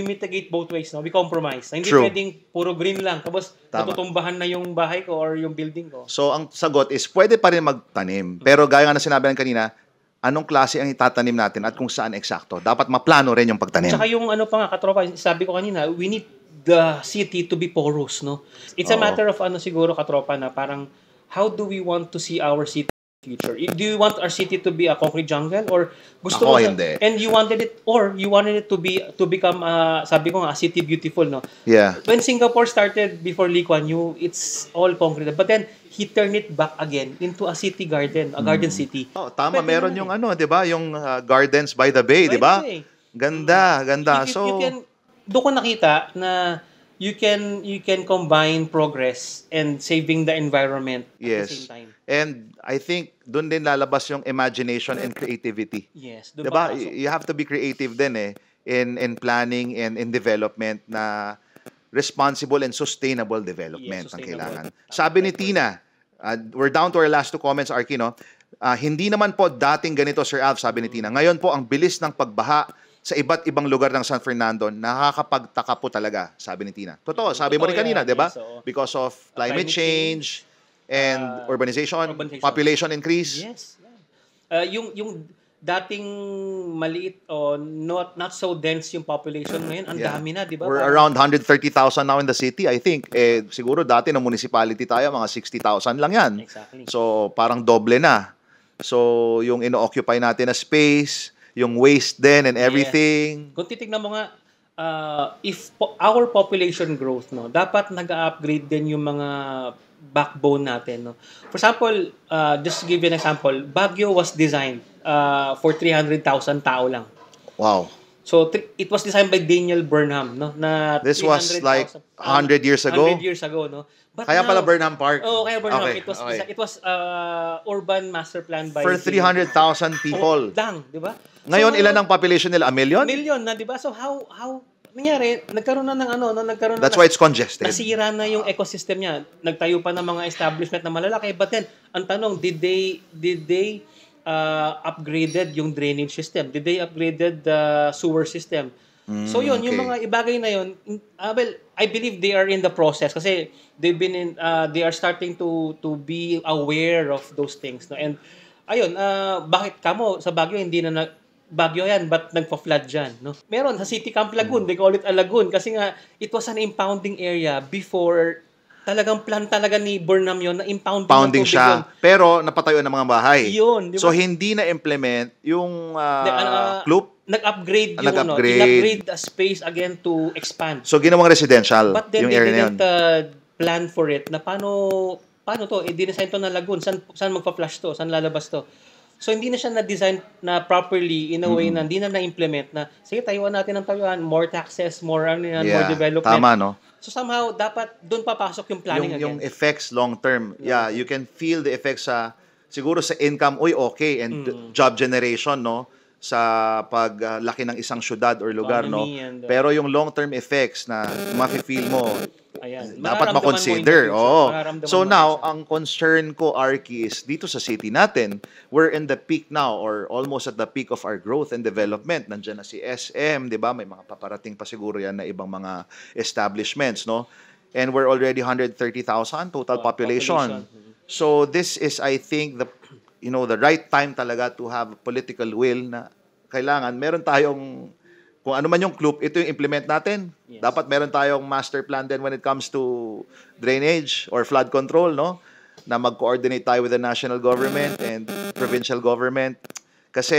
mitigate both ways, no? We compromise. Hindi True. pwedeng puro green lang, tapos natutumbahan na yung bahay ko or yung building ko. So, ang sagot is, pwede pa rin magtanim. Pero gaya nga na sinabi ng kanina, anong klase ang itatanim natin at kung saan eksakto. Dapat maplano rin yung pagtanim. Tsaka yung katropa, sabi ko kanina, we need the city to be porous, no? It's a matter of siguro katropa na parang how do we want to see our city future? Do you want our city to be a concrete jungle or gusto mo hindi. And you wanted it to become sabi ko nga a city beautiful, no? Yeah. When Singapore started before Lee Kuan Yew, it's all concrete. But then he turned it back again into a city garden, a garden city. Oh, tama, Pwede meron naman yung 'di ba, yung Gardens by the Bay, 'di ba? Ganda. You can doon ko nakita na you can combine progress and saving the environment at the same time. And I think doon din lalabas yung imagination and creativity. Yes, 'Di ba? You have to be creative din in planning and in development na responsible and sustainable development ang kailangan. Sabi ni Tina, we're down to our last two comments, Arky, no? Hindi naman po dating ganito, Sir Alf, sabi ni Tina. Ngayon po, ang bilis ng pagbaha sa iba't ibang lugar ng San Fernando, nakakapagtaka po talaga, sabi ni Tina. Totoo, sabi mo rin kanina, di ba? Because of climate change and urbanization, population increase. Yes. Yung dating maliit o not so dense yung population ngayon, ang dami na, di ba? We're around 130,000 now in the city, I think. Siguro dati ng municipality tayo, mga 60,000 lang yan. Exactly. So, parang doble na. So, yung ino-occupy natin na space, yung waste din and everything. Yes. Kung titignan mo nga, if our population growth, no, dapat nag-upgrade din yung mga backbone natin, no. For example, just to give you an example, Baguio was designed for 300,000 tao lang. Wow. So it was designed by Daniel Burnham, no, na this was like 100 years ago. 100 years ago, no. But kaya now, pala Burnham Park. kaya Burnham. Okay, It was urban master plan by for 300,000 people. Lang, di ba? Ngayon, ilan ang population nila? A million? Million na, di ba? So how nangyari? Nagkaroon na ng nagkaroon That's na. Why it's congested. Nasira na yung ecosystem niya. Nagtayo pa ng mga establishment na malalaki. But then, ang tanong, did they upgraded yung drainage system? Did they upgraded the sewer system? So yun, yung mga ibagay na yun, well, I believe they are in the process kasi they are starting to be aware of those things, no? And ayun, bakit kamo sa Baguio hindi na Baguio yan, but nagpa-flood dyan, no? Meron sa City Camp Lagoon, they call it a lagoon kasi nga it was an impounding area before. Talagang plan talaga ni Burnham yun na impounding siya. Yun. Pero napatayo ng mga bahay. Yun, di ba? So hindi na-implement yung loop. Nag-upgrade yun. In-upgrade the space again to expand. So ginawang residential But then yung area na yun. But they didn't plan for it na paano to? Dinesign to na lagoon. Saan magpa-flush to? Saan lalabas to? So hindi na siya na-design na properly in a way na hindi na implement na sige, tayuan natin ang tayuan, more taxes, more more development. Tama, no? So somehow dapat doon papasok yung planning yung effects long term. Yeah, you can feel the effects siguro sa income, okay, and job generation, no? Sa paglaki ng isang syudad or lugar, no? And, pero yung long term effects na mafe-feel mo Ayan. dapat Mararamdaman mo in the makonsider. future. Oo. Mararamdaman So mo now, siya. ang concern ko, Arky, is dito sa city natin, we're in the peak now or almost at the peak of our growth and development. Nandiyan na si SM, di ba? May mga paparating pa siguro yan na ibang mga establishments, no? And we're already 130,000 total population. So this is, I think, the right time talaga to have political will na kailangan meron tayong kung ano man yung clue, ito yung implement natin. Yes. Dapat meron tayong master plan din when it comes to drainage or flood control, no? Na mag-coordinate tayo with the national government and provincial government. Kasi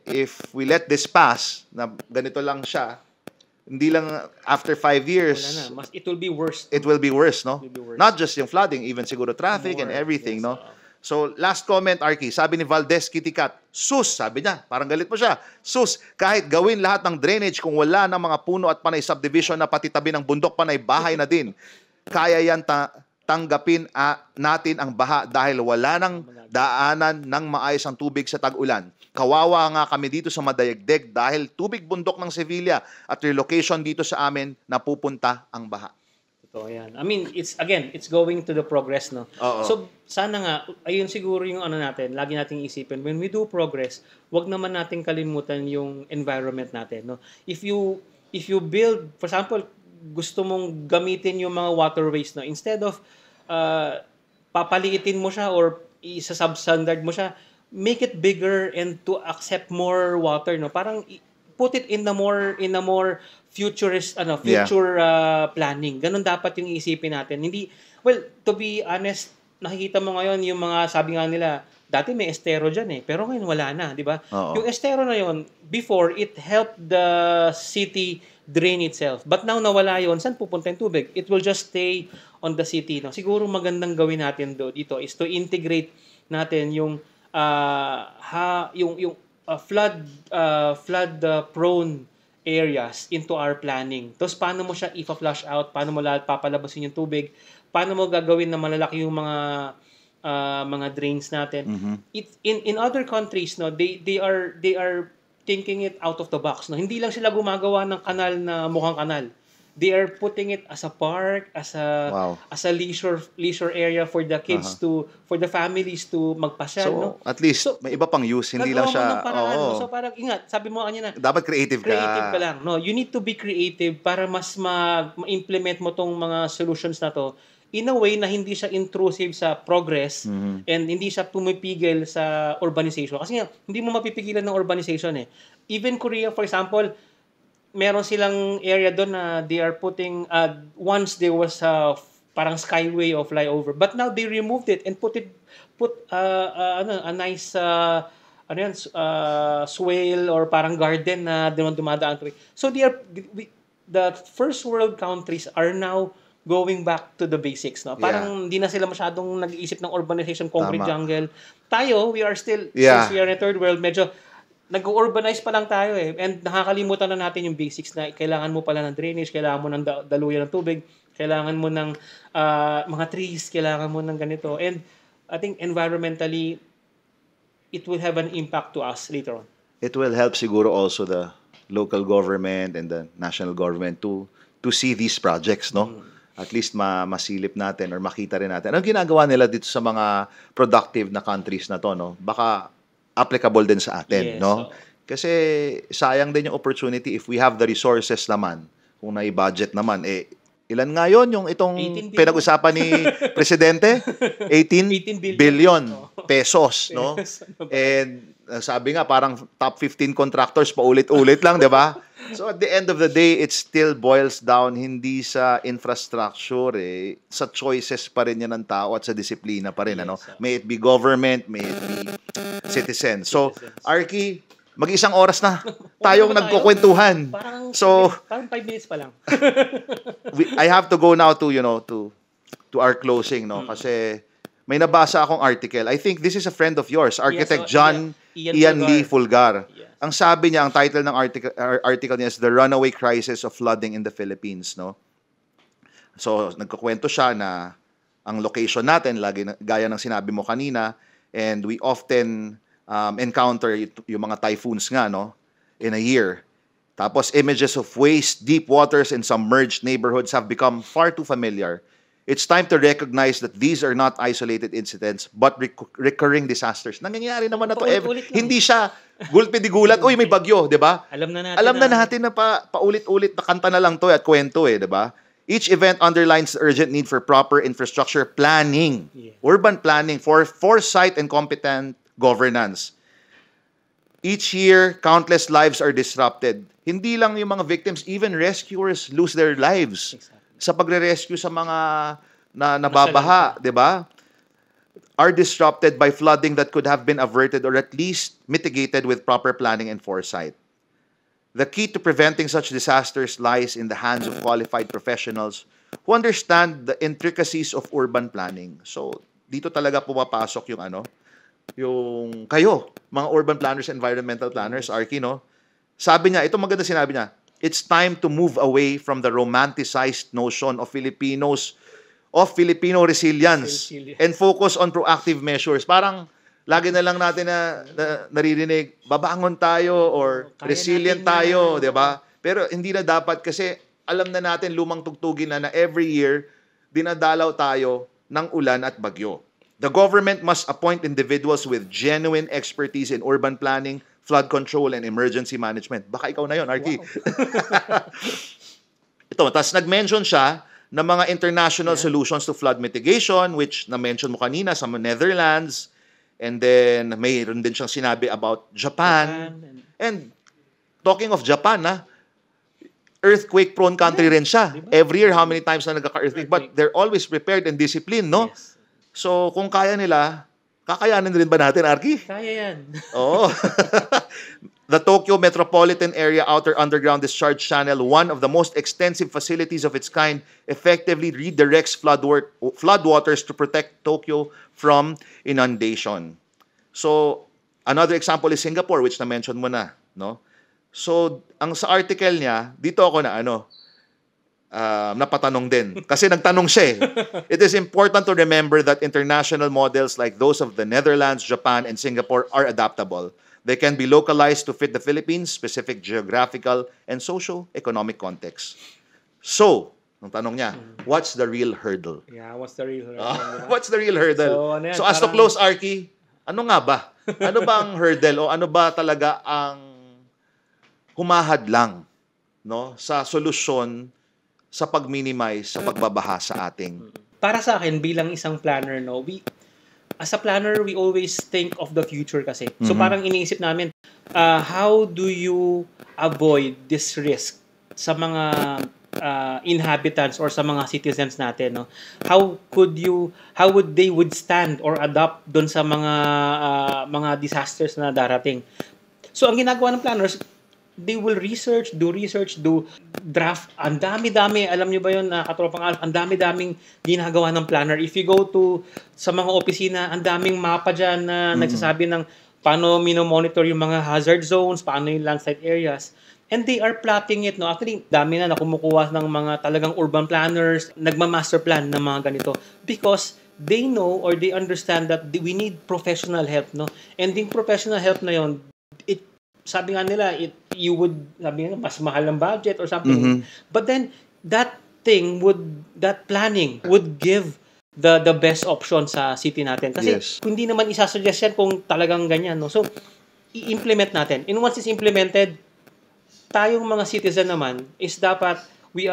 if we let this pass, na ganito lang siya, hindi lang after 5 years, Wala na. It will be worse. it will be worse, no? It will be worse. Not just yung flooding, even siguro traffic and More, everything, yes, no? So, last comment, Arky. Sabi ni Valdez Kitikat, sus, sabi niya, parang galit mo siya. Sus, kahit gawin lahat ng drainage kung wala ng mga puno at panay subdivision na pati tabi ng bundok panay bahay na din, kaya yan tanggapin natin ang baha dahil wala nang daanan ng maayos ang tubig sa tag-ulan. Kawawa nga kami dito sa Madayagdeg dahil tubig bundok ng Sevilla at relocation dito sa amin napupunta ang baha. So, ayan. I mean, it's going to the progress, no? Oo. So, sana nga, ayun siguro yung ano natin, lagi nating isipin, when we do progress, wag naman nating kalimutan yung environment natin, no? If you build, for example, gusto mong gamitin yung mga waterways, no? Instead of papaliitin mo siya or isa-substandard mo siya, make it bigger and to accept more water, no? Parang put it in a more future planning. Ganun dapat yung isipin natin. Hindi, well, to be honest, nakikita mo ngayon yung mga, sabi nga nila, dati may estero dyan pero ngayon wala na, di ba? Yung estero na yon, before, it helped the city drain itself. But now nawala yon, saan pupunta yung tubig? It will just stay on the city. No? Siguro magandang gawin natin dito is to integrate natin yung flood prone areas into our planning. Tapos paano mo siya i-flush out, paano mo papalabasin yung tubig, paano mo gagawin na malalaki yung mga drains natin. Mm-hmm. In other countries, no, they are thinking it out of the box, no. Hindi lang sila gumagawa ng kanal na mukhang kanal. They are putting it as a park, as a leisure area for the kids for the families to magpasyal, no? At least may iba pang use, hindi lang siya. So parang ingat, sabi mo kanina, dapat creative ka lang. No, you need to be creative para mas ma-implement mo tong mga solutions na to in a way na hindi siya intrusive sa progress and hindi siya pumipigil sa urbanization. Kasi nga, hindi mo mapipigilan ng urbanization Even Korea, for example, meron silang area doon na they are putting, once there was parang skyway or flyover, but now they removed it and put a nice swale or parang garden na dumadaan tubig. So the first world countries are now going back to the basics, no? Parang hindi na sila masyadong nag-iisip ng urbanization, concrete jungle. Tayo, we are still, since we are in a third world, medyo nag-urbanize pa lang tayo and nakakalimutan na natin yung basics na kailangan mo pala ng drainage, kailangan mo ng daluyan ng tubig, kailangan mo ng mga trees, kailangan mo ng ganito. And I think environmentally, it will have an impact to us later on. It will help siguro also the local government and the national government to see these projects, no? At least masilip natin or makita rin natin. Anong ginagawa nila dito sa mga productive na countries na to, no? Baka applicable din sa atin, no? Kasi sayang din yung opportunity if we have the resources naman, kung na-budget naman, ilan nga yun yung itong pinag-usapan ni Presidente? 18 billion pesos, no? And sabi nga, parang top 15 contractors paulit-ulit lang, di ba? So at the end of the day, it still boils down hindi sa infrastructure, sa choices pa rin yan ng tao at sa disiplina pa rin, ano? May it be government, may it be citizens. So, Arky, mag-isang oras na tayong nagkukwentuhan. Parang 5 minutes pa lang. I have to go now to our closing, no? Kasi may nabasa akong article. I think this is a friend of yours, Architect John Ian Lee Fulgar. Yes. Ang sabi niya, ang title ng article niya is The Runaway Crisis of Flooding in the Philippines, no? So, nagkukwento siya na ang location natin, gaya ng sinabi mo kanina, and we often encounter yung mga typhoons nga, no? In a year. Tapos images of waste, deep waters, and submerged neighborhoods have become far too familiar. It's time to recognize that these are not isolated incidents but recurring disasters. Nangyayari naman na to. Paulit-ulit lang. Hindi siya gulpi di gulat. Uy, may bagyo, di ba? Alam na natin. Alam na natin na paulit-ulit na kanta na lang to at kwento di ba? Each event underlines the urgent need for proper infrastructure planning, urban planning for foresight and competent governance. Each year, countless lives are disrupted. Hindi lang yung mga victims, even rescuers lose their lives sa pagre-rescue sa mga nababaha, di ba? Are disrupted by flooding that could have been averted or at least mitigated with proper planning and foresight. The key to preventing such disasters lies in the hands of qualified professionals who understand the intricacies of urban planning. So, dito talaga pumapasok yung kayo, mga urban planners, environmental planners, Arky, no? Sabi niya, ito maganda sinabi niya, it's time to move away from the romanticized notion of Filipino resilience and focus on proactive measures. Parang lagi na lang natin na naririnig, babangon tayo or resilient tayo, di ba? Pero hindi na dapat kasi alam na natin lumang tugtugin na every year dinadalaw tayo ng ulan at bagyo. The government must appoint individuals with genuine expertise in urban planning, flood control, and emergency management. Baka ikaw na yun, Arky. Wow. Ito, tas nag-mention siya ng mga international solutions to flood mitigation, which na-mention mo kanina sa Netherlands, and then mayroon din siyang sinabi about Japan. And talking of Japan, earthquake-prone country rin siya. Diba? Every year, how many times na nagka-earthquake? But they're always prepared and disciplined, no? Yes. So, kung kaya nila, kakayanin rin ba natin, Arky? Kaya yan. Oo. The Tokyo Metropolitan Area Outer Underground Discharge Channel, one of the most extensive facilities of its kind, effectively redirects floodwaters to protect Tokyo from inundation. So, another example is Singapore, which na-mention mo na. No? So, ang sa article niya, dito ako napatanong din. Kasi nagtanong siya eh. It is important to remember that international models like those of the Netherlands, Japan, and Singapore are adaptable. They can be localized to fit the Philippines' specific geographical and socio-economic context. So, ang tanong niya, what's the real hurdle? Yeah, what's the real hurdle? What's the real hurdle? So as to close, Arky, ano nga ba? Ano ba ang hurdle o ano ba talaga ang humahadlang sa solusyon sa pag-minimize sa pagbabaha sa ating? Para sa akin, bilang isang planner, as a planner, we always think of the future kasi. So parang iniisip namin, how do you avoid this risk sa mga inhabitants or sa mga citizens natin? How would they withstand or adapt doon sa mga disasters na darating? So ang ginagawa ng planners, they will do research, do draft. Ang dami-dami, alam niyo ba yun, katropang Alf, ang dami-daming ginagawa ng planner. If you go sa mga opisina, ang daming mapa dyan na nagsasabi ng paano minomonitor yung mga hazard zones, paano yung landslide areas. And they are plotting it. Actually, dami na kumukuha ng mga talagang urban planners, nagma-master plan ng mga ganito. Because they know or they understand that we need professional help. And yung professional help na yun, sabi nga nila, mas mahal ang budget or something. But then, that planning would give the best option sa city natin. Kasi hindi naman isasuggest yan kung talagang ganyan. So, i-implement natin. And once it's implemented, tayong mga citizen naman is dapat we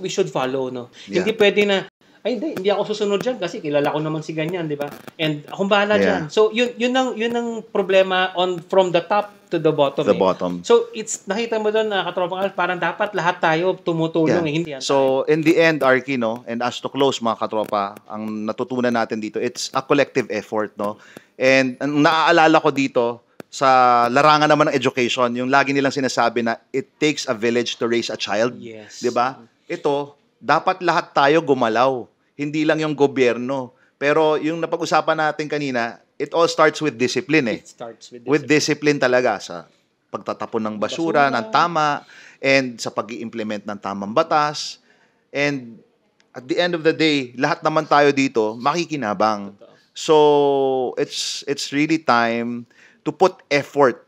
should follow. Hindi pwede na, hindi ako susunod dyan kasi kilala ko naman si ganyan, di ba? And akong bahala dyan. So, yun ang problema from the top to the bottom. Bottom. So, nakita mo doon, katropang Alf, parang dapat lahat tayo tumutulong. Hindi yan so, in the end, Arky, and as to close, mga katropa, ang natutunan natin dito, it's a collective effort, And ang naaalala ko dito, sa larangan naman ng education, yung lagi nilang sinasabi na it takes a village to raise a child. Yes. Di ba? Ito, dapat lahat tayo gumalaw. Hindi lang yung gobyerno. Pero yung napag-usapan natin kanina, it all starts with discipline eh. It starts with discipline talaga sa pagtatapon ng basura ng tama and sa pag-i-implement ng tamang batas. And at the end of the day, lahat naman tayo dito makikinabang. So, it's really time to put effort,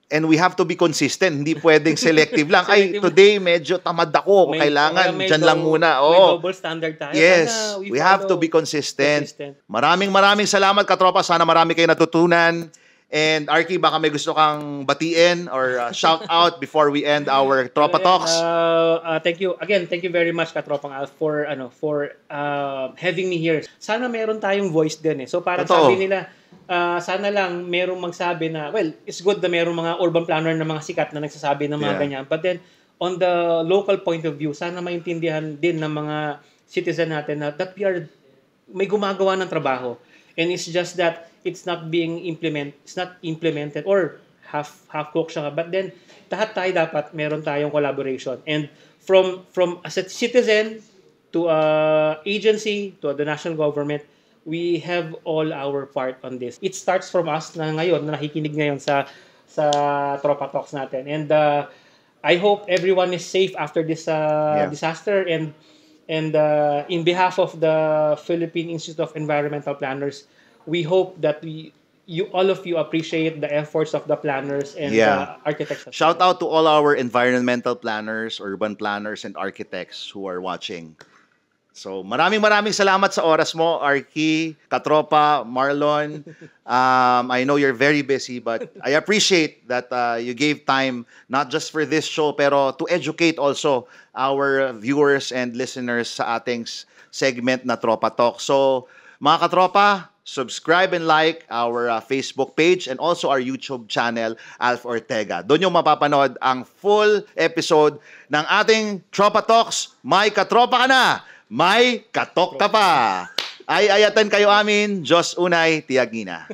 And we have to be consistent. Hindi pwedeng selective lang. Ay, today medyo tamad ako. Kailangan, dyan lang muna. May double standard tayo. Yes, Sana we have to be consistent. Maraming salamat, katropa. Sana marami kayo natutunan. And Arky, baka may gusto kang batiin or shout out before we end our Tropa Talks. Thank you. Again, thank you very much, Katropang Alf, for having me here. Sana meron tayong voice din eh. So parang sabi nila, sana lang merong magsabi na, well, it's good na merong mga urban planner na mga sikat na nagsasabi ng mga ganyan. But then, on the local point of view, sana maintindihan din ng mga citizen natin na that we are, may gumagawa ng trabaho. And it's just that it's not implemented or half cooked siya. But then lahat tayo dapat meron tayong collaboration. And from as a citizen to agency to the national government, we have all our part on this. It starts from us na ngayon, na nakikinig ngayon sa Tropa Talks natin. And I hope everyone is safe after this disaster. And in behalf of the Philippine Institute of Environmental Planners, we hope that all of you appreciate the efforts of the planners and the architects. Shout out to all our environmental planners, urban planners, and architects who are watching. So maraming salamat sa oras mo, Arky, Katropa, Marlon. I know you're very busy, but I appreciate that you gave time not just for this show, pero to educate also our viewers and listeners sa ating segment na Tropa Talk. So mga katropa, subscribe and like our Facebook page and also our YouTube channel, Alf Ortega. Doon yung mapapanood ang full episode ng ating Tropa Talks. May katropa ka na, may katok ka pa. Ay ayatan kayo amin, Diyos unay, tiyagina.